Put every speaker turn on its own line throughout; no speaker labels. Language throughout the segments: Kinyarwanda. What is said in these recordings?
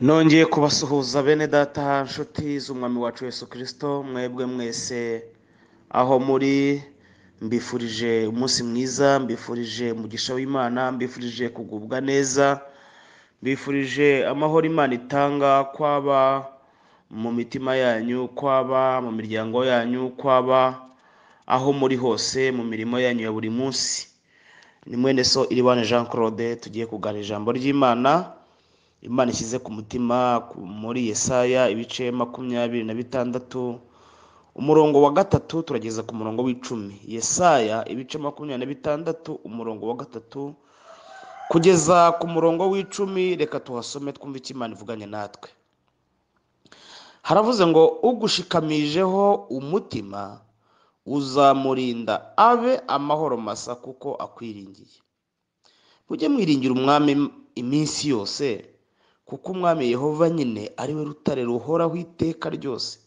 Nongeye kubasuhuza bene data nshuti z'umwami wacu Yesu Kristo, mwebwe mwese aho muri, mbifurije umunsi mwiza, mbifurije umugisha w'Imana, mbifurije kugubwa neza, mbifurije amahoro Imana itanga, kwaba mu mitima yanyu, kwaba mu miryango yanyu, kwaba aho muri hose mu mirimo yanyu ya buri munsi. Ni mwene so Iribane Jean Claude, tugiye kuganira ijambo ry'Imana Imana ishyize ku mutima muri Yesaya ibice 26 umurongo wa 3 turageza ku murongo w'10. Yesaya ibice 26 umurongo wa 3 kugeza ku murongo w'10. Reka tuhasome twumve icyo Imana ivuganye natwe. Haravuze ngo ugushikamijeho umutima uzamurinda abe amahoro masa kuko akwiringiye. Mujye mwiringira umwami iminsi yose, kuko umwami Yehova nyine ari we rutare ruhoraho iteka ryose.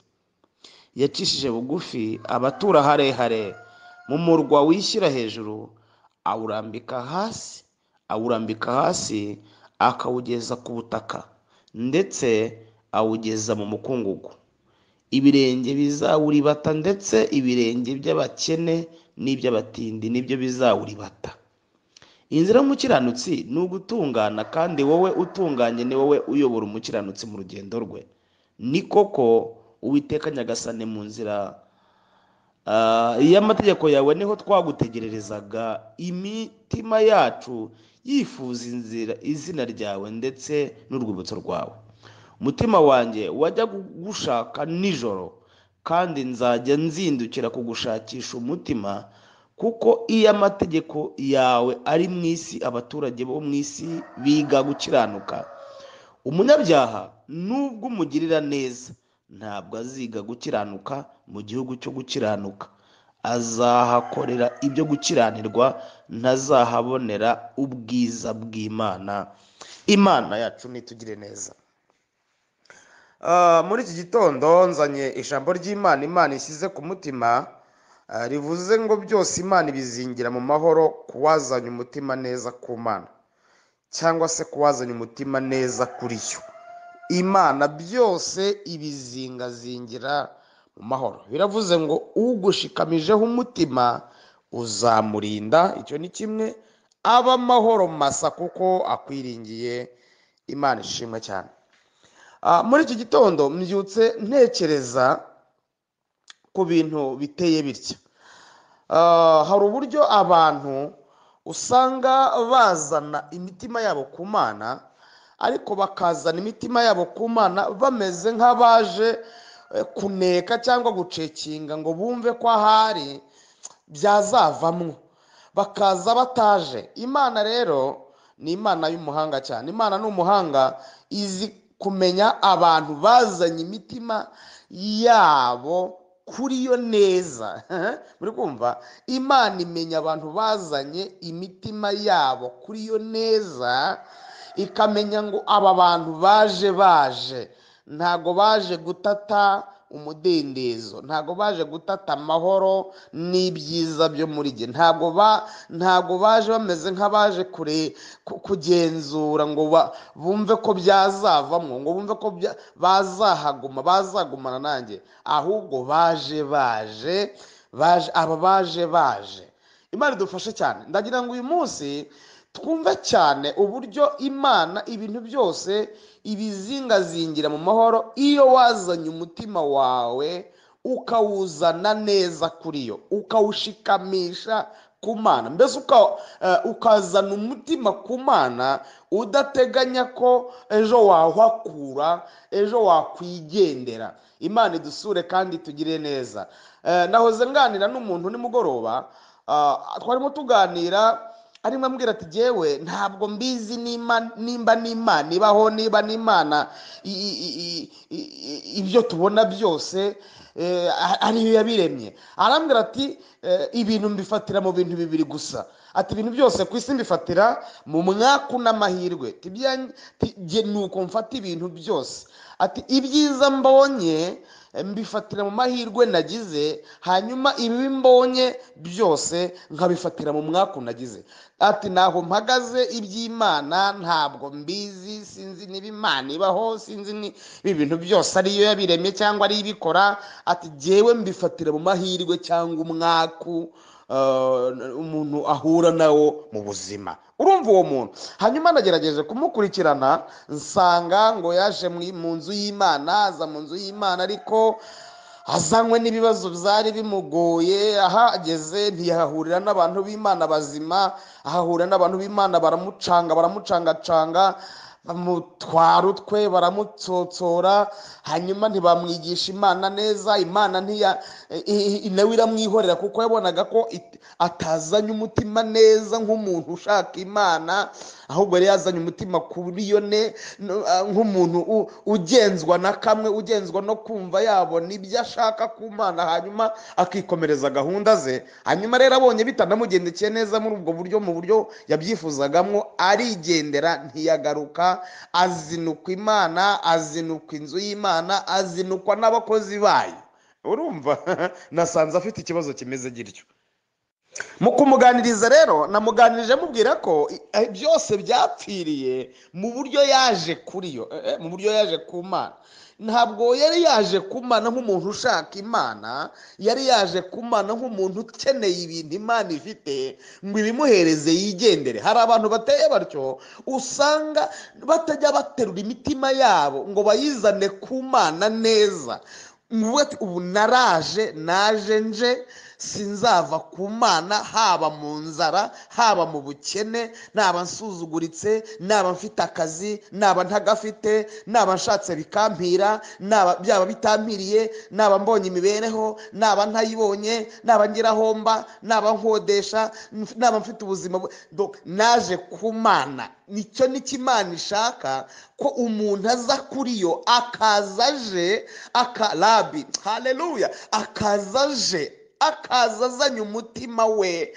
Yacishije bugufi abatura harehare, mu murwa wishyira hejuru awurambika hasi akawugeza ku butaka, ndetse awugeza mu mukungugu. Ibirenge bizawuribata, ndetse ibirenge by'abakene n'iby'abatindi nibyo bizawuribata. Inzira y'umukiranutsi ni ugutungana, kandi wowe utunganye ni wowe uyobora umukiranutsi mu rugendo rwe. Ni koko Uwiteka Nyagasani, mu nzira y'amategeko yawe niho twagutegererezaga, imitima yacu yifuza izina ryawe ndetse n'urwibutso rwawe. Umutima wanjye wajya gushaka nijoro, kandi nzajya nzindukira kugushakisha umutima, kuko iyo amategeko yawe ari mu isi, abaturage bo mu isi biga gukiranuka. Umunyabyaha nubwo umugirira neza, ntabwo aziga gukiranuka mu gihugu cyo gukiranuka. Azahakorera ibyo gukiranirwa, ntazahabonera ubwiza bw'Imana. Imana yacu nitugire neza. Muri iki gitondo nzanye ijambo ry'Imana Imana ishyize ku mutima, rivuze ngo byose Imana ibizingira mu mahoro kuwazanye umutima neza ku Mana, cyangwa se kuwazanye umutima neza kuri yo. Imana byose ibizingazingira mu mahoro. Biravuze ngo ugushikamijeho umutima uzamurinda, icyo ni kimwe, aba amahoro masa kuko akwiringiye. Imana ishimwe cyane. Muri iki gitondo mbyutse ntekereza ku bintu biteye bitya. Hari uburyo abantu usanga bazana imitima yabo ku Mana, ariko bakazana imitima yabo ku Mana bameze nk'abaje kuneka cyangwa gucekinga ngo bumve ko ahari byazavamwo, bakaza bataje. Imana rero ni Imana y'umuhanga cyane. Imana ni umuhanga, izi kumenya abantu bazanye imitima yabo kuri yo neza. Muri kumva? Imana imenya abantu bazanye imitima yabo kuri yo neza, ikamenya ngo aba bantu baje ntago baje gutata umudendezo, ntago baje gutata amahoro n'ibyiza byo muri jye, ntago baje bameze nk'abaje kugenzura ngo bumve ko byazavamwo, ngo bumve ko bazagumana nanjye, ahubwo baje aba baje. Imana idufashe cyane. Ndagira ngo uyu munsi twumve cyane uburyo Imana ibintu byose ibizingazingira mu mahoro iyo wazanye umutima wawe ukawuzana neza kuri yo, ukawushikamisha ku Mana. Mbese ukazana umutima ku Mana udateganya ko ejo wahakura, ejo wakwigendera. Imana idusure kandi tugire neza. Nahoze nganira n'umuntu nimugoroba, twarimo tuganira, arimo ambwira ati jyewe ntabwo mbizi nimba n'Imana ibaho, niba n'Imana ibyo tubona byose ariyo yabiremye. Arambwira ati ibintu mbifatira mu bintu bibiri gusa. Ati ibintu byose ku isi mbifatira mu mwaka n'amahirwe. Nuko mfata ibintu byose. Ati ibyiza mbonye mbifatira mu mahirwe nagize, hanyuma ibi mbonye byose nkabifatira mu mwaka nagize. Ati naho mpagaze iby'Imana ntabwo mbizi, sinzi niba Imana ibaho, sinzi ni ibintu byose ariyo yabiremye cyangwa ari ibikora. Ati jyewe mbifatira mu mahirwe cyangwa umwaku umuntu ahura nawo mu buzima. Urumva uwo muntu? Hanyuma nagerageje kumukurikirana nsanga ngo yaje mu nzu y'Imana, aza mu nzu y'Imana ariko azanywe n'ibibazo byari bimugoye. Ahageze ntiyahahurira n'abantu b'Imana bazima, ahahurira n'abantu b'Imana baramucangacanga, bamutwara utwe, baramutsotsora, hanyuma ntibamwigisha Imana neza. Imana nawe iramwihorera kuko yabonaga ko atazanye umutima neza nk'umuntu ushaka Imana, ahubwo yari yazanye umutima kuri yo nk'umuntu ugenzwa na kamwe, ugenzwa no kumva yabona ibyo ashaka ku Mana, hanyuma akikomereza gahunda ze. Hanyuma rero abonye bitanamugendekeye neza muri ubwo buryo, mu buryo yabyifuzagamo, arigendera, ntiyagaruka. Azinukwa Imana, azinukwa inzu y'Imana, azinukwa n'abakozi bayo. Urumva? Nasanze afite ikibazo kimeze gityo. Mu kumuganiriza rero namuganirije mubwira ko byose byapfiriye mu buryo yaje kuri yo, mu buryo yaje ku Mana. Ntabwo yari yaje ku Mana nk'umuntu ushaka Imana, yari yaje ku Mana nk'umuntu ukeneye ibintu Imana ifite ngo ibimuhereze yigendere. Hari abantu bateye batyo, usanga batajya baterura imitima yabo ngo bayizane ku Mana neza. Ubu naje nje sinzava ku Mana, haba mu nzara, haba mu bukene, naba nsuzuguritse, naba mfite akazi, naba ntagafite, naba nshatse bikampira, byaba bitampiriye, naba mbonye imibereho, naba ntayibonye, naba ngira homba, naba nkodesha, naba mfite ubuzima. Naje ku Mana. Nicyo Imana ishaka, ko umuntu aza kuri yo, akaza aje, akarabi, haleluya, akaza azanye umutima we,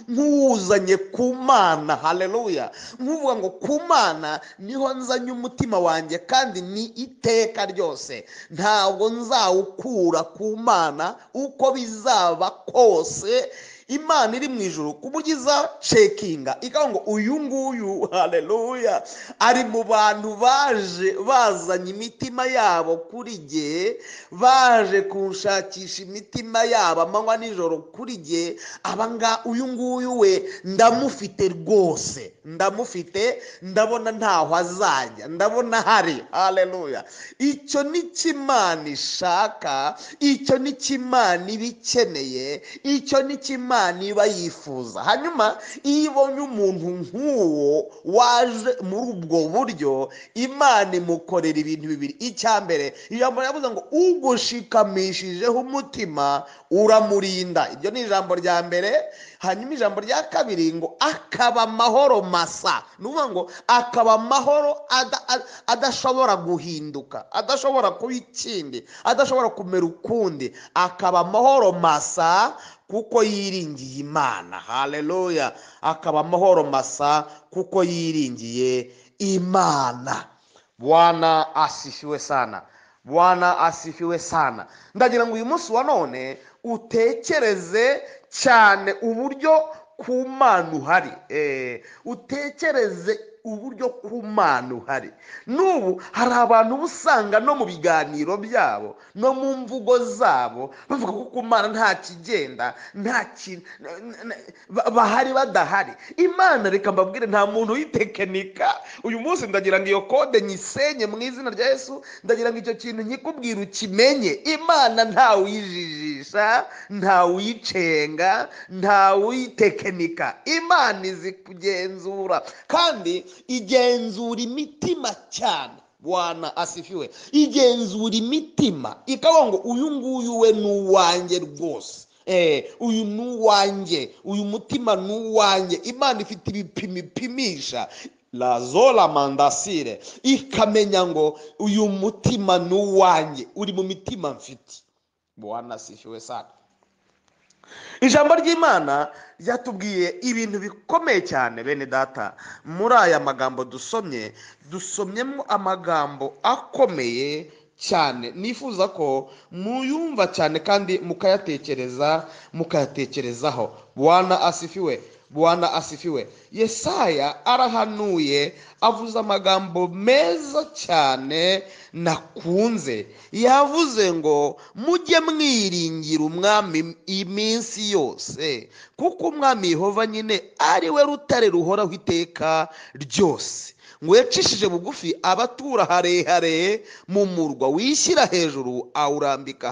nk'uwuzanye ku Mana. Haleluya. Nk'uvuga ngo ku Mana niho nzanye umutima wanjye, kandi ni iteka ryose ntabwo nzawukura ku Mana uko bizaba kose. Imana iri mu ijuru ku buryo iza cekinga ikavuga ngo uyu nguyu, haleluya, ari mu bantu baje bazanye imitima yabo kuri jye, baje kunshakisha imitima yabo amanywa nijoro kuri jye. Uyu nguyu we ndamufite rwose, ndamufite, ndabona ntaho azajya, ndabona hari. Haleluya. Icyo ni Imana ishaka, icyo ni Imana iba ikeneye, icyo ni Imana iba yifuza. Hanyuma iyo ibonye umuntu nk'uwo waje muri ubwo buryo, Imana imukorera ibintu bibiri. Icya mbere, ijambo yavuze ngo ugushikamishijeho umutima uramurinda. Ibyo ni ijambo rya mbere. Hanyuma ijambo rya kabiri ngo akaba amahoro masa. Nuvuga ngo akaba amahoro adashobora guhinduka, adashobora kuba ikindi, adashobora kumera ukundi. Akaba amahoro masa kuko yiringiye Imana. Haleluya. Akaba amahoro masa kuko yiringiye Imana. Bwana asifiwe sana. Bwana asifiwe sana. Ndagira ngo uyu munsi wa none utekereze cyane uburyo ku Mana uhari. Utekereze uburyo ku Mana uhari. N'ubu hari abantu usanga no mu biganiro byabo, no mu mvugo zabo, bavuga ko ku Mana nta kigenda, nta kintu bahari badahari. Imana, reka mbabwire, nta muntu uyitekinika. Uyu munsi ndagira ngo iyo kode nyisenye mu izina rya Yesu. Ndagira ngo icyo kintu nkikubwira ukimenye. Imana nta uyijijisha, nta uyicenga, nta uyitekinika. Imana izi kugenzura kandi igenzura imitima cyane. Bwana asifiwe. Igenzura imitima ikavuga ngo uyu nguyu we ni uwanjye rwose. Uyu ni uwanjye, uyu mutima ni uwanjye. Imana ifite ibipimo ipimisha, la zola mandasire, ikamenya ngo uyu mutima ni uwanjye, uri mu mitima mfite. Bwana asifiwe sana. ijambo ry'Imana ryatubwiye ibintu bikomeye cyane bene data. Muri aya magambo dusomyemo amagambo akomeye cyane, nifuza ko muyumva cyane kandi mukayatekerezaho. Bwana asifiwe. Yesaya arahanuye, avuze amagambo meza cyane nakunze. Yavuze ngo mujye mwiringira umwami iminsi yose, kuko umwami Yehova nyine ari we rutare ruhoraho iteka ryose. Ngo yacishije bugufi abatura harehare mu murwa, wishyira hejuru arawurambika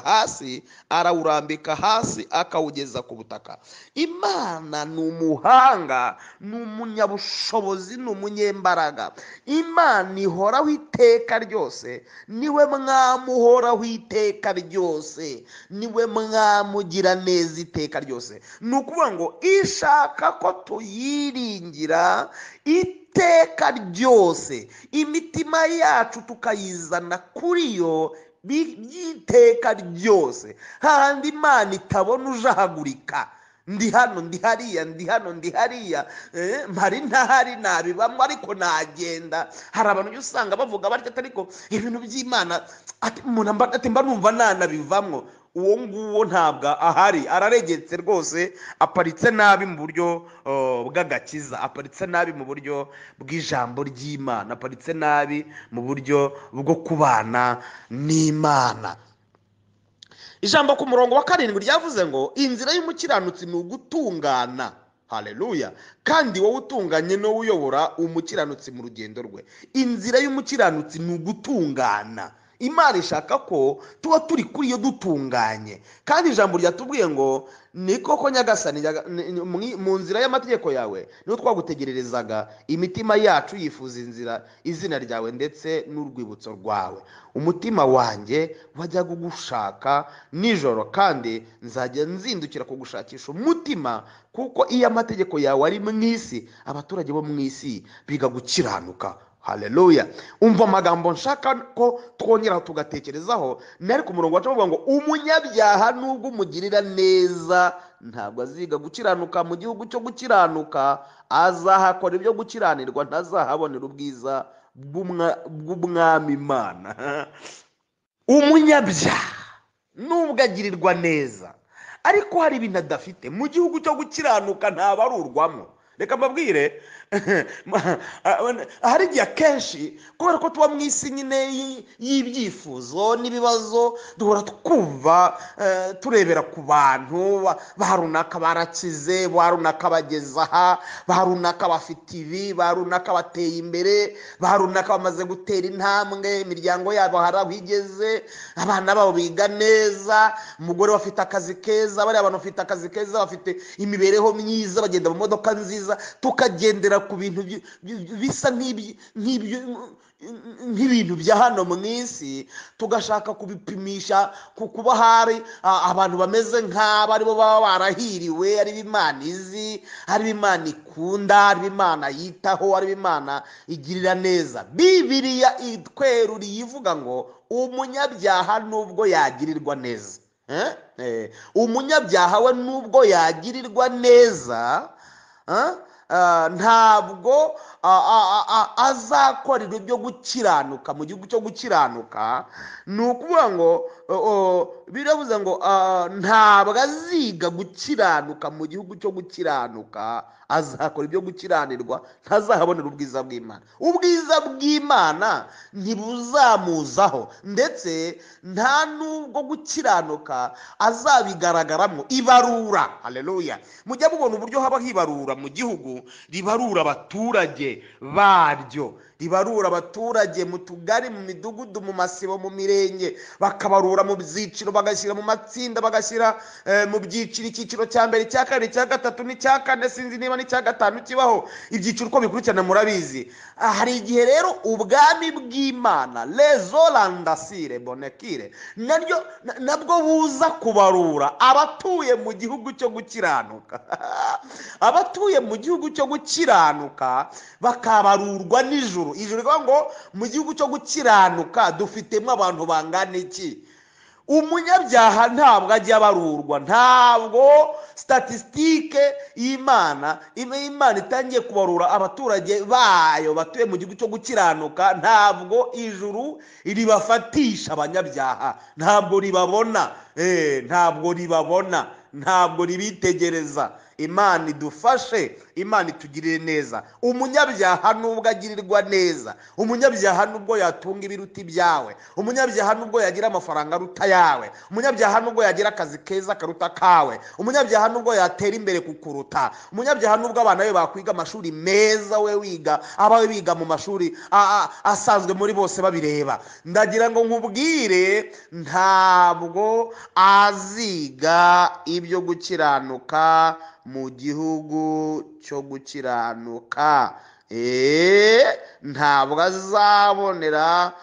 hasi akawugeza ku butaka. Imana ni umuhanga, ni umunyabushobozi, ni umunyembaraga. Imana ihoraho iteka ryose, niwe mwami uhoraho iteka ryose, niwe mwami ugira neza iteka ryose. Ni ukuvuga ngo ishaka ko tuyiringira iteka ryose, imitima yacu tukayizana kuri yo by'iteka ryose. Hahandi Imana itabona ujahagurika, ndi hano ndi hariya, ndi hano ndi hariya, mpari ntahari, nabibamo ariko nagenda. Hari abantu usanga bavuga batyo, ariko ibintu by'Imana ati mba numva nanabivamo. Uwo nguwo ntabwo ahari, araregetse rwose, aparitse nabi mu buryo bw'agakiza, aparitse nabi mu buryo bw'ijambo ry'Imana, aparitse nabi mu buryo bwo kubana n'Imana. Ijambo ku murongo wa 7 ryavuze ngo inzira y'umukiranutsi ni ugutungana. Haleluya. Kandi wowe utunganye no uyobora umukiranutsi mu rugendo rwe. Inzira y'umukiranutsi ni ugutungana. Imana ishaka ko tuba turi kuri iyo dutunganye. Kandi ijambo ryatubwiye ngo ni koko Nyagasani, mu nzira y'amategeko yawe niho twagutegererezaga, imitima yacu yifuza izina ryawe ndetse n'urwibutso rwawe. Umutima wanjye wajya kugushaka nijoro, kandi nzajya nzindukira kugushakisha umutima, kuko iyo amategeko yawe ari mu isi, abaturage bo mu isi biga gukiranuka. Haleluya. Umva amagambo nshaka ko twongera tugatekerezaho. Nari ku murongo wacu bavuga ngo umunyabyaha nubwo umugirira neza ntabwo aziga gukiranuka mu gihugu cyo gukiranuka, azahakora ibyo gukiranirwa, ntazahabonera ubwiza bw'umwami Imana. Umunyabyaha nubwo agirirwa neza, ariko hari ibintu adafite, mu gihugu cyo gukiranuka ntabarurwamo. Reka mbabwire, hari igihe akenshi kubera ko tuba mu isi nyine y'ibyifuzo n'ibibazo, duhora twumva turebera ku bantu, ba runaka barakize, ba runaka bageze aha, ba runaka bafite ibi, ba runaka bateye imbere, ba runaka bamaze gutera intambwe, imiryango yabo hari aho igeze, abana babo biga neza, umugore bafite akazi keza, bariya abantu bafite akazi keza, bafite imibereho myiza, bagenda mu modoka nziza. Tukagendera ku bintu bisa nk'ibintu bya hano mu isi, tugashaka kubipimisha kuba hari abantu bameze nk'abo aribo baba barahiriwe, ari Imana izi, ari Imana ikunda, ari Imana yitaho, ari Imana igirira neza. Bibiliya itweruriye ivuga ngo umunyabyaha nubwo yagirirwa neza, umunyabyaha we nubwo yagirirwa neza, ntabwo azakorerwa ibyo gukiranuka mu gihugu cyo gukiranuka. Ni ukuvuga ngo biravuze ngo ntabwo aziga gukiranuka mu gihugu cyo gukiranuka, azakora ibyo gukiranirwa, ntazahabonera ubwiza bw'Imana. Ubwiza bw'Imana ntibuzamuzaho, ndetse nta nubwo gukiranuka azabigaragaramo. Ibarura, haleluya. Mujya mubona uburyo haba hibarura mu gihugu, ribarura abaturage baryo, ribarura abaturage mu tugari, mu midugudu, mu masibo, mu mirenge, bakabarura mu byiciro, bagashyira mu matsinda, bagashyira mu byiciro, icyiciro cya mbere, icya kabiri, icya gatatu n'icya kane, sinzi niba n'icya gatanu kibaho. Ibyiciro uko bikurikirana murabizi. Hari igihe rero ubwami bw'Imana, lezolandasire bonekire, nabwo buza kubarura abatuye mu gihugu cyo gukiranuka. Abatuye mu gihugu cyo gukiranuka bakabarurwa n'ijuru. Ijuru rivuga ngo mu gihugu cyo gukiranuka dufitemo abantu bangana iki?
umunyabyaha ntabwo ajya abarurwa, ntabwo statisitike y'Imana itangiye kubarura abaturage bayo batuye mu gihugu cyo gukiranuka, ntabwo ijuru ribafatisha abanyabyaha, ntabwo ribabona, ntabwo ribitegereza. Imana idufashe, Imana itugirire neza. Umunyabyaha nubwo agirirwa neza, umunyabyaha nubwo yatunga ibiruta ibyawe, umunyabyaha nubwo yagira amafaranga aruta yawe, umunyabyaha nubwo yagira akazi keza karuta kawe, umunyabyaha nubwo yatera imbere kukuruta, umunyabyaha nubwo abana be bakwiga amashuri meza, we wiga abawe biga mu mashuri asanzwe muri bose babireba, ndagira ngo nkubwire ntabwo aziga ibyo gukiranuka mu gihugu cyo gukiranuka. Ntabwo azabonera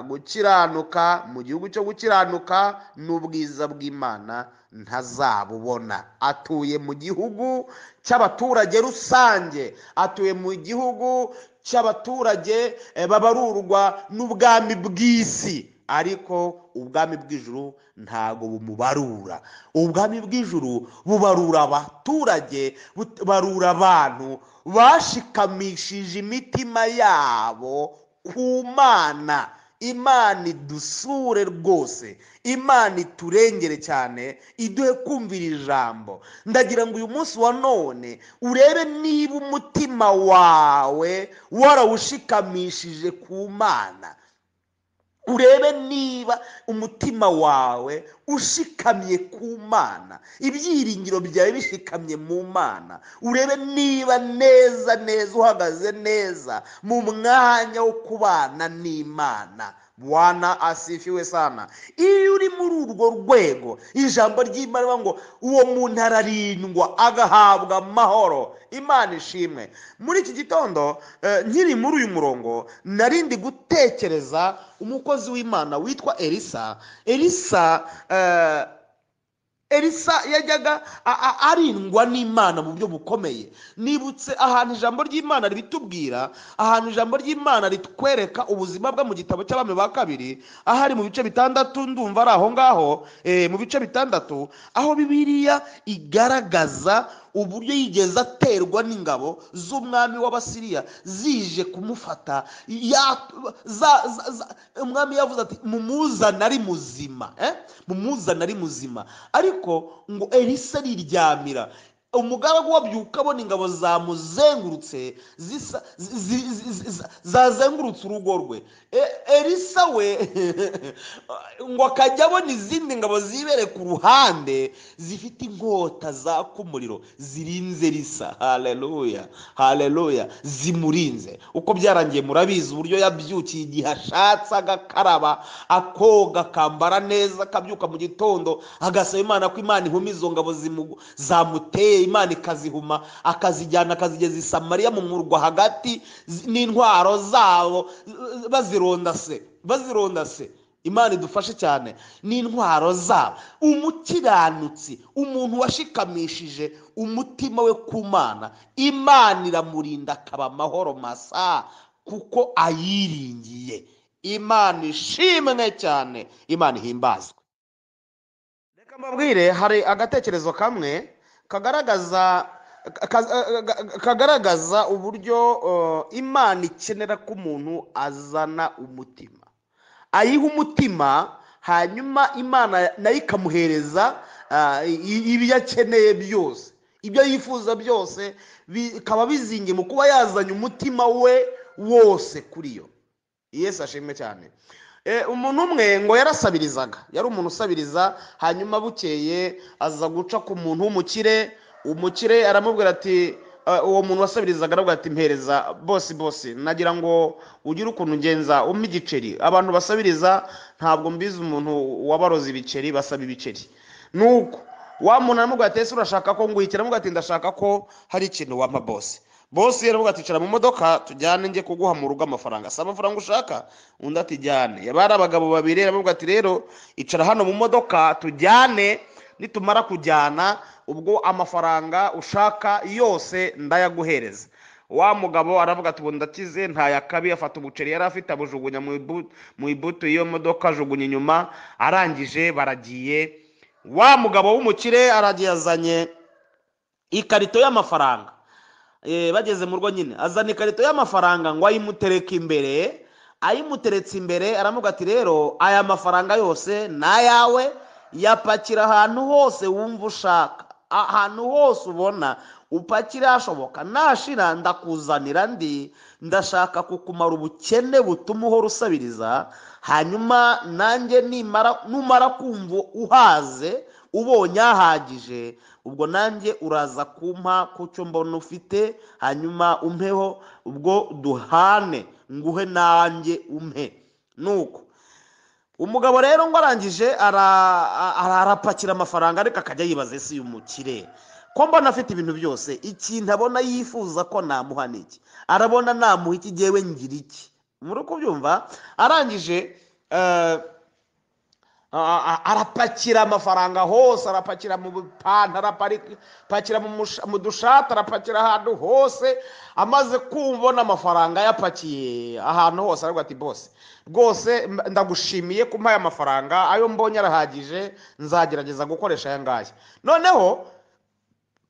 gukiranuka mu gihugu cyo gukiranuka, n'ubwiza bw'Imana ntazabubona. Atuye mu gihugu cy'abaturage rusange, atuye mu gihugu cy'abaturage babarurwa n'ubwami bw'isi, ariko ubwami bw'ijuru ntago bumubarura. Ubwami bw'ijuru bubarura abaturage, bubarura abantu bashikamishije imitima yabo ku Mana. Imana idusure rwose, Imana iturengere cyane, iduhe kumvira ijambo. Ndagira ngo uyu munsi wa none urebe niba umutima wawe warawushikamishije ku Mana, urebe niba umutima wawe ushikamye ku Mana, ibyiringiro byawe bishikamye mu Mana, urebe niba neza uhagaze neza mu mwanya wo kubana n'Imana. Bwana asifiwe sana. Iyo uri muri urwo rwego, ijambo ry'Imana ngo uwo muntu ararindwa agahabwa amahoro. Imana ishimwe. Muri iki gitondo nkiri muri uyu murongo, narindi gutekereza umukozi w'Imana witwa Elisa yajyaga arindwa n'Imana mu buryo bukomeye. Nibutse ahantu ijambo ry'Imana ribitubwira, ahantu ijambo ry'Imana ritwereka ubuzima bwe mu gitabo cy'Abami ba kabiri, ahari mu bice 6, ndumva ari aho ngaho, mu bice 6, aho Bibiliya igaragaza uburyo yigeze aterwa n'ingabo z'umwami w'Abasiriya zije kumufata. Umwami yavuze ati mumuzana ari muzima, ariko ngo Elisa ariryamira. Umugaragu wabyuka abona ingabo zamuzengurutse, zazengurutse urugo rwe. Elisa we ngo akajya abona izindi ngabo zibere ku ruhande zifite inkota zaka umuriro zirinze Elisa. Haleluya, zimurinze. Uko byarangiye murabizi uburyo yabyukiye igihe ashatse, agakaraba, akoga, akambara neza, akabyuka mu gitondo agasaba Imana ko Imana ihuma izo ngabo zamuteye. Imana ikazihuma, akazijyana akazigeza i Samariya mu murwa hagati n'intwaro zabo bazironda se. Imana idufashe cyane n'intwaro zabo. Umukiranutsi, umuntu washikamishije umutima we ku Mana, Imana iramurinda akaba amahoro masa kuko ayiringiye. Imana ishimwe cyane, Imana ihimbazwe. Reka mbabwire, hari agatekerezo kamwe kagaragaza uburyo Imana ikenera ko umuntu azana umutima, ayiha umutima, hanyuma Imana nayo ikamuhereza ibyo akeneye byose, ibyo yifuza byose bikaba bizingiye mu kuba yazanye umutima we wose kuri yo. Yesu ashimwe cyane. Umuntu umwe ngo yarasabirizaga, yari umuntu usabiriza, hanyuma bukeye aza guca ku muntu w'umukire. Umukire aramubwira ati, uwo muntu wasabirizaga aravuga ati mpereza bosi, nagira ngo ugire ukuntu ngenza umpe igiceri. Abantu basabiriza ntabwo mbizi umuntu wabaroza ibiceri, basaba ibiceri. Nuko wa muntu aramubwira ati ese urashaka ko nguhikira? Aramubwira ati ndashaka ko hari ikintu wampa bosi. Bosi yaravuga ati cara mu modoka tujyane njye kuguha mu rugo amafaranga. Saba amafaranga ushaka? Undi ati jyane. Yabari abagabo babiri, aramubwira ati rero icara hano mu modoka tujyane, nitumara kujyana ubwo amafaranga ushaka yose ndayaguhereza. wa mugabo aravuga ati ubu ndakize nta yakabi, afata ubuceri yari afite abujugunya mu ibutu y'iyo modoka, ajugunya inyuma, arangije baragiye. Wa mugabo w'umukire aragiye azanye ikarito y'amafaranga. Bageze mu rugo nyine azana ikarito y'amafaranga ngo ayimutereke imbere. Ayimuteretse imbere aramuga ati rero aya mafaranga yose ni ayawe, yapakira ahantu hose wumva ushaka, ahantu hose ubona upakira hashoboka, nashira ndakuzanira ndi, ndashaka kukumara ubukene butuma uhora usabiriza, hanyuma nanjye numara kumva uhaze ubonye ahagije, ubwo nanjye uraza kumpa ku cyo mbona ufite, hanyuma umpeho, ubwo duhane nguhe nanjye umpe. Nuko umugabo rero ngo arangije arapakira amafaranga, ariko akajya yibaza ese uyu mukire ko mbona afite ibintu byose, ikintu abona yifuza ko namuha niki, arabona namuha iki, jyewe ngira iki? Muri kubyumva, arangije arapakira amafaranga hose, arapakira mu bipantaro, arapakira mu dushati, arapakira ahantu hose. Amaze kumva amafaranga yapakiye ahantu hose, aravuga ati bose rwose ndagushimiye ko umpaye amafaranga, ayo mbonye arahagije, nzagerageza gukoresha aya ngaya. Noneho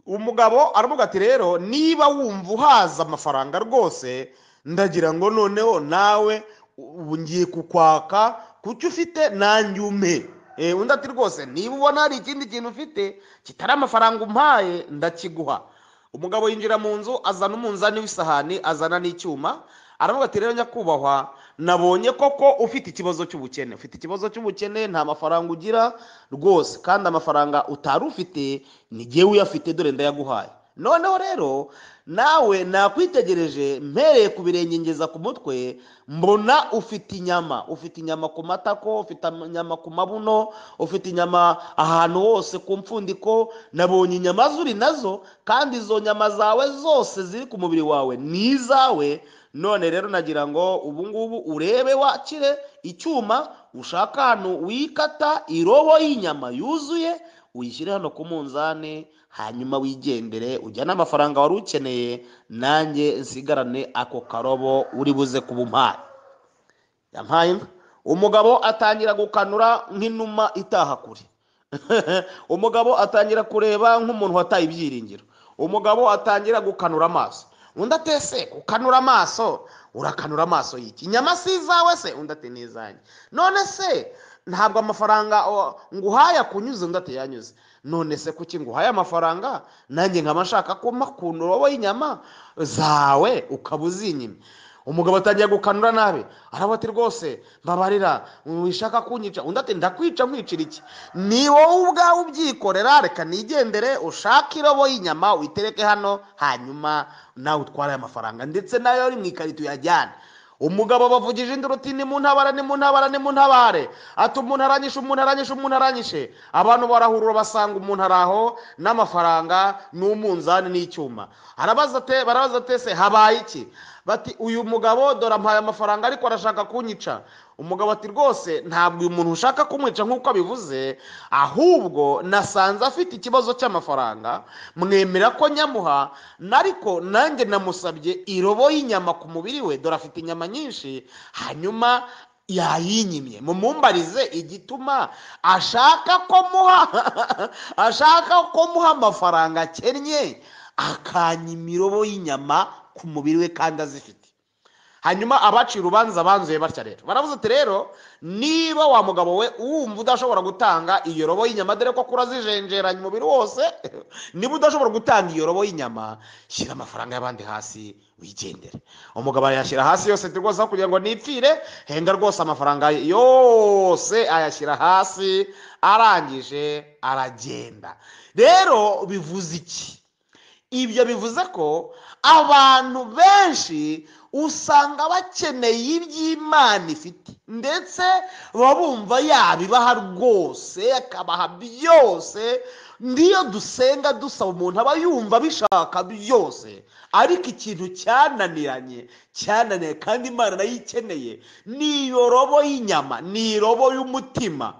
umugabo aravuga ati rero niba wumva uhaza amafaranga rwose, ndagira ngo noneho nawe ubu ngiye kukwaka kucyo ufite nanjye umpe. Undi ati rwose niba ubona hari ikindi kintu ufite kitari amafaranga umpaye ndakiguha. Umugabo yinjira mu nzu, azana umunzani w'isahani, azana n'icyuma, aravuga ati rero nyakubahwa, nabonye koko ufite ikibazo cy'ubukene, nta mafaranga ugira rwose, kandi amafaranga utari ufite ni jyewe uyafite, dore ndayaguhaye. Noneho rero nawe nakwitegereje mpereye ku birenge ngeza ku mutwe, mbona ufite inyama ku matako, ufite inyama ku mabuno, ufite inyama ahantu hose ku mpfundiko, nabonye inyama zuri nazo, kandi izo nyama zawe zose ziri ku mubiri wawe ni izawe. None rero nagira ngo ubu ngubu urebe wakire icyuma, ushaka ahantu wikata irobo y'inyama yuzuye, uyishyire hano ku munzani, hanyuma wigendere, ujyane amafaranga wari ukeneye, nanjye nsigarane ako karobo uri buze kubumpaye. Yampaye. Umugabo atangira gukanura nk'inuma itaha kure. Umugabo atangira kureba nk'umuntu wataye ibyiringiro. Umugabo atangira gukanura amaso. Undi atese gukanura amaso, urakanura amaso y'iki? Inyama si izawe se? Undi ati nizanye. None se ntabwo amafaranga nguhaye kunyuze? Undi ati yanyuze. None se kuki nguhaye amafaranga nanjye nkaba nshaka kuma ku robo y'inyama zawe ukaba uzinyimye? Umugabo atangiye gukanura nabi, aravuga ati rwose mbabarira, wishaka kunyica? Undi ati ndakwica nkwicira iki? Ni wowe ubwawe ubyikorera, reka nigendere, ushaka irobo y'inyama uyitereke hano, hanyuma nawe utware amafaranga, ndetse nayo ari mu ikarito yajyana. Umugabo bavugije induru uti nimuntabare. Ati umuntu aranyishe. Abantu barahurura basanga umuntu araho n'amafaranga n'umunzani n'icyuma. Barabaza ate se habaye iki? Bati uyu mugabo dore ampaye amafaranga ariko arashaka kunyica. Umugabo ati rwose ntabwo uyu muntu ushaka kumwica nk'uko abivuze, ahubwo nasanze afite ikibazo cy'amafaranga, mwemera ko nyamuha, ariko nanjye namusabye irobo y'inyama ku mubiri we, dore afite inyama nyinshi, hanyuma yayinyimye. Mumumbarize igituma ashaka ko muha amafaranga akennye, akanyima irobo y'inyama ku mubiri we kandi azifite. Hanyuma abaciye urubanza banzuye batya rero, baravuze ati rero niba wa mugabo we wumva udashobora gutanga iyo robo y'inyama, dore ko kura zijenjeranye umubiri wose, niba udashobora gutanga iyo robo y'inyama, shyira amafaranga y'abandi hasi wigendere. Umugabo yashyira hasi yose rwose aho kugira ngo nipfire, henga rwose amafaranga yose ayashyira hasi, arangije aragenda. Rero bivuze iki? Ibyo bivuze ko abantu benshi usanga bakeneye iby'Imana ifite, ndetse baba bumva yabibaha rwose, akabaha byose. Ndiyo dusenga dusaba umuntu aba yumva bishaka byose, ariko ikintu cyananiye kandi Imana nayo ikeneye ni iyo robo y'inyama, ni robo y'umutima.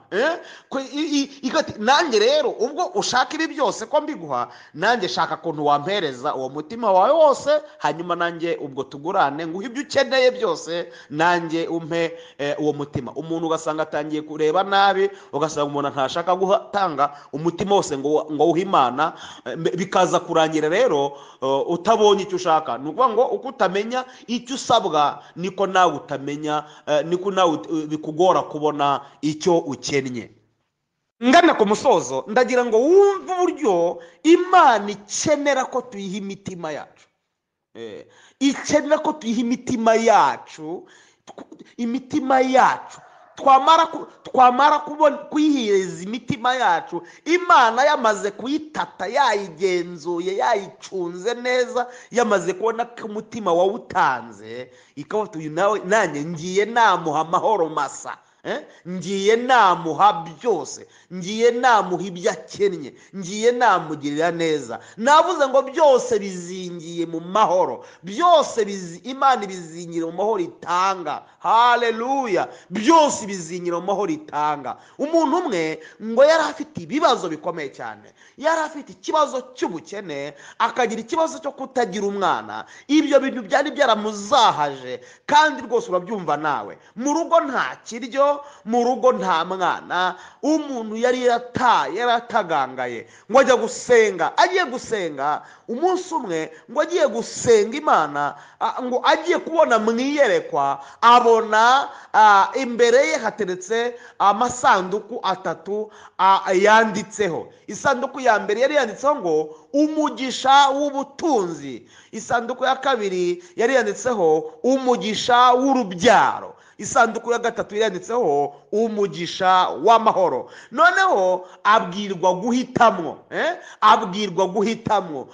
Nanjye rero ubwo ushaka ibi byose ko mbiguha, nanjye shaka ukuntu wampereza uwo mutima wawe wose, hanyuma nanjye ubwo tugurane, nguhe ibyo ukeneye byose, nanjye umpe uwo mutima. Umuntu ugasanga atangiye kureba nabi, ugasanga umuntu ntashaka gutanga umutima wose ngo uhe Imana, bikaza kurangira rero utabonye icyo ushaka. Ni ukuvuga ngo uko utamenya icyo usabwa, niko nawe utamenya, niko nawe bikugora kubona icyo ukennye. Ngana ku musozo, ndagira ngo wumve uburyo Imana ikenera ko tuyiha imitima yacu. Ikenera ko tuyiha imitima yacu, twamara kuyihereza imitima yacu, Imana yamaze kuyitata, yayigenzuye, yayicunze neza, yamaze kubona ko umutima wawutanze, ikavuga uyu nawe nanjye ngiye namuha amahoro masa, ngiye namuha byose, ngiye namuha ibyo akennye, ngiye namugirira neza. Navuze ngo byose bizingiye mu mahoro, byose Imana ibizingira mu mahoro itanga. Haleluya! Byose bizingira mu mahoro itanga. Umuntu umwe ngo yari afite ibibazo bikomeye cyane, yari afite ikibazo cy'ubukene, akagira ikibazo cyo kutagira umwana. Ibyo bintu byari byaramuzahaje, kandi rwose urabyumva nawe. Mu rugo nta kiryo, mu rugo nta mwana, umuntu yari yaratagangaye. Ngo ajya gusenga, agiye gusenga umunsi umwe, ngo agiye gusenga Imana, ngo agiye kubona mu iyerekwa, abona imbere ye hateretse amasanduku 3 yanditseho. Isanduku ya mbere yari yanditseho ngo umugisha w'ubutunzi, isanduku ya kabiri yari yanditseho umugisha w'urubyaro, isanduku ya gatatu yanditseho umugisha w'amahoro. Noneho abwirwa guhitamwo.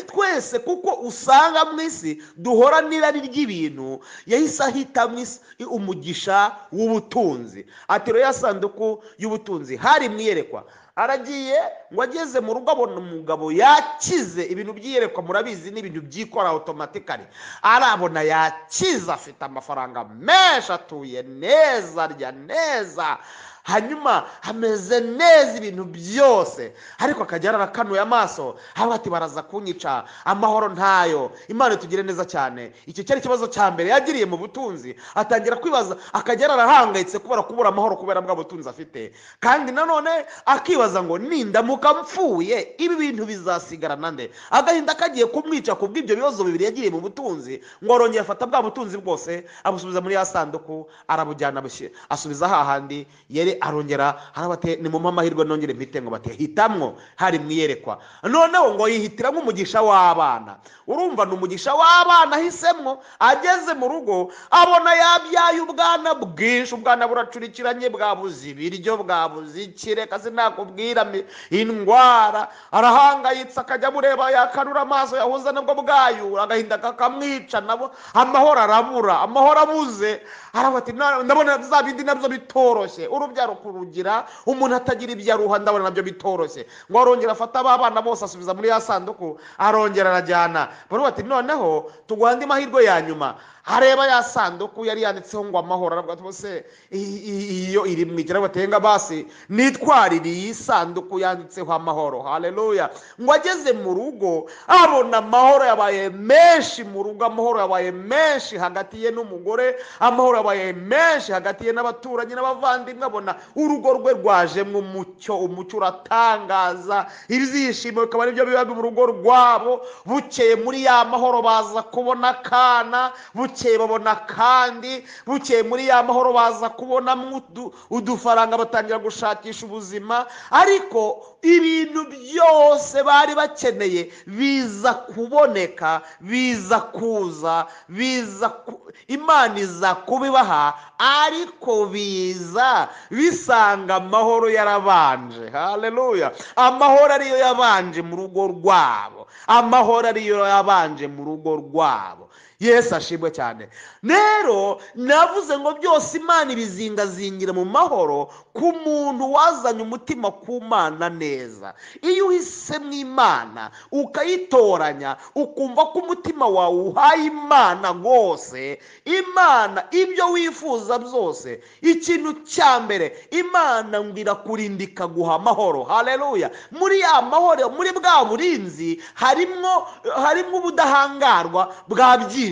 Twese kuko usanga mu isi duhora n'irari ry'ibintu, yahise ahitamo umugisha w'ubutunzi. Atero ya sanduku y'ubutunzi, hari mwiyerekwa, aragiye ngo ageze mu rugo abona umugabo yakize. Ibintu by'iyerekwa murabizi ni ibintu byikora automatically. Arabona yakize, afite amafaranga menshi, atuye neza, arya neza, hanyuma ameze neza ibintu byose. Ariko akajya arakanuye amaso, aho ati baraza kunyica, amahoro ntayo. Imana itugire neza cyane. Icyo cyari ikibazo cya mbere yagiriye mu butunzi. Atangira kwibaza, akajya arahangayitse kubera kubura amahoro kubera bwa butunzi afite. Kandi nanone akibaza ngo nindamuka mpfuye, ibi bintu bizasigarana nde? Agahinda kagiye kumwica kubw'ibyo bibazo bibiri yagiriye mu butunzi. Ngo arongera afata bwa butunzi bwose, abusubiza muri ya sanduku, arabujyana asubiza hahandi yari. Arongera arabate ni mu mahirwe nongere mpite, ngo bate hitamwo, hari mwiyerekwa. Noneho ngo yihitiramo umugisha w'abana. Urumva ni umugisha w'abana ahisemwo. Ageze mu rugo abona yabyaye ubwana bwinshi, ubwana buracurikiranye, bwabuze ibiryo, bwabuze ikireka, sinakubwira indwara. Arahangayitse, akajya bureba, yakanura amaso, yahuza nabwo bwayura, agahinda kakamwica, nabo amahoro arabura. Amahoro abuze, arabati ndabona za bindi nabyo bitoroshye, urubyaro kurugira umuntu atagira ibyo aruha, ndabona nabyo bitoroshye. Ngo arongera afata abana bose asubiza muri ya sanduku, arongera arajyana. Bati noneho tuguha andi mahirwe ya nyuma. Hareba ya sanduku yari yanditseho ngo amahoro, aravuga ati bose iyo iri mwigira batenga basi nitwarire iyi sanduku yanditseho amahoro. Haleluya! Ngo ageze mu rugo abona amahoro yabaye menshi mu rugo, amahoro yabaye menshi hagati ye n'umugore, amahoro yabaye menshi hagati ye n'abaturanyi n'abavandimwe. Abona urugo rwe rwajemo umucyo uratangaza, ibyishimo bikaba ari byo biba mu rugo rwabo. Bukeye muri ya mahoro baza kubona akana, bukeye babona kandi, bukeye muri ya mahoro baza kubona udufaranga, batangira gushakisha ubuzima. Ariko ibintu byose bari bakeneye biza kuboneka, biza kuza, Imana iza kubibaha, ariko biza bisanga amahoro yarabanje. Haleluya! Amahoro ariyo yabanje mu rugo rwabo, amahoro ariyo yabanje mu rugo rwabo. Yesu ashimwe cyane. Rero navuze ngo byose Imana ibizingazingira mu mahoro ku muntu wazanye umutima ku Mana neza. Iyo uhisemo Imana ukayitoranya ukumva ko umutima wawe uhaye Imana rwose, Imana ibyo wifuza byose, ikintu cya mbere Imana ngo irakurinda ikaguha amahoro. Haleluya. Muri ya mahoro, muri bwa burinzi harimo ubudahangarwa bwa byinshi.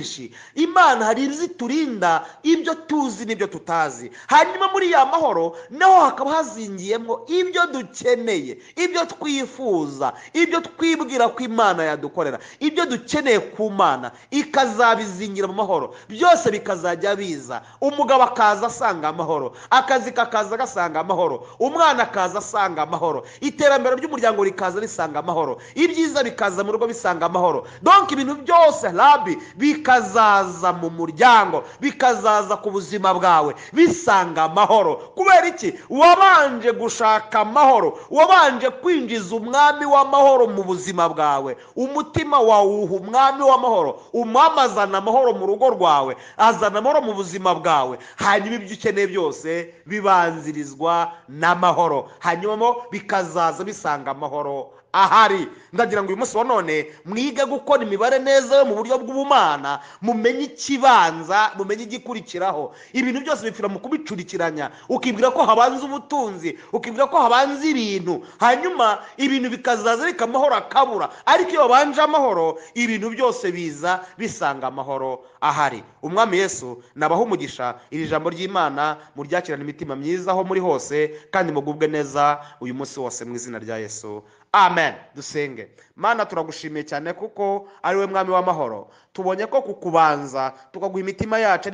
Imana hari iziturinda ibyo tuzi n'ibyo tutazi. Hanyuma muri ya mahoro naho hakaba hazingiyemo ibyo dukeneye, ibyo twifuza, ibyo twibwira ko Imana yadukorera, ibyo dukeneye ku Mana ikazabizingira mu mahoro. Byose bikazajya biza. Umugabo akaza asanga amahoro, akazi kakaza gasanga amahoro, umwana akaza asanga amahoro, iterambere ry'umuryango rikaza risanga amahoro, ibyiza bikaza mu rugo bisanga amahoro. Donc ibintu byose Rabi bikazaza mu muryango, bikazaza ku buzima bwawe bisanga amahoro. Kubera iki? Wabanje gushaka amahoro, wabanje kwinjiza umwami w'amahoro mu buzima bwawe. Umutima wawuha umwami w'amahoro, umwami azana amahoro mu rugo rwawe, azana amahoro mu buzima bwawe. Hanyuma ibyo ukeneye byose bibanzirizwa n'amahoro, hanyuma bikazaza bisanga amahoro ahari. Ndagira ngo uyu munsi wa none mwige gukora imibare neza yo mu buryo bw'ubumana, mumenye ikibanza, mumenye igikurikiraho. Ibintu byose bipfira mu kubicurikiranya, ukibwira ko habanza ubutunzi, ukibwira ko habanza ibintu, hanyuma ibintu bikazaza bikamahoro akabura. Ariko iyo babanje amahoro, ibintu byose biza bisanga amahoro ahari. Umwami Yesu nabaha umugisha. Iri jambo ry'Imana muryakirana imitima myiza aho muri hose, kandi mugubwe neza uyu munsi wose mu izina rya Yesu. Amen. Dusenge. Mana, turagushimiye cyane kuko ari we mwami w'amahoro. Tubonye ko kukubanza tukaguha imitima yacu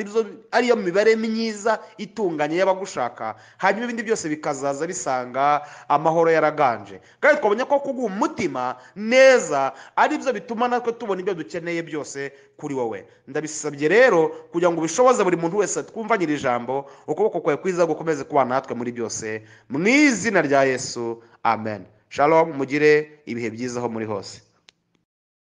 ariyo mibare myiza itunganye y'abagushaka, hanyuma ibindi byose bikazaza bisanga amahoro yaraganje. Kandi twabonye ko kuguha umutima neza ari byo bituma natwe tubona ibyo dukeneye byose kuri wowe. Ndabisabye rero kugira ngo ubishoboze buri muntu wese twumvanyira ijambo, ukuboko kwawe kwiza gukomeze kubana natwe muri byose, mu izina rya Yesu. Amen. Shalom, mugire ibihe byiza aho muri hose.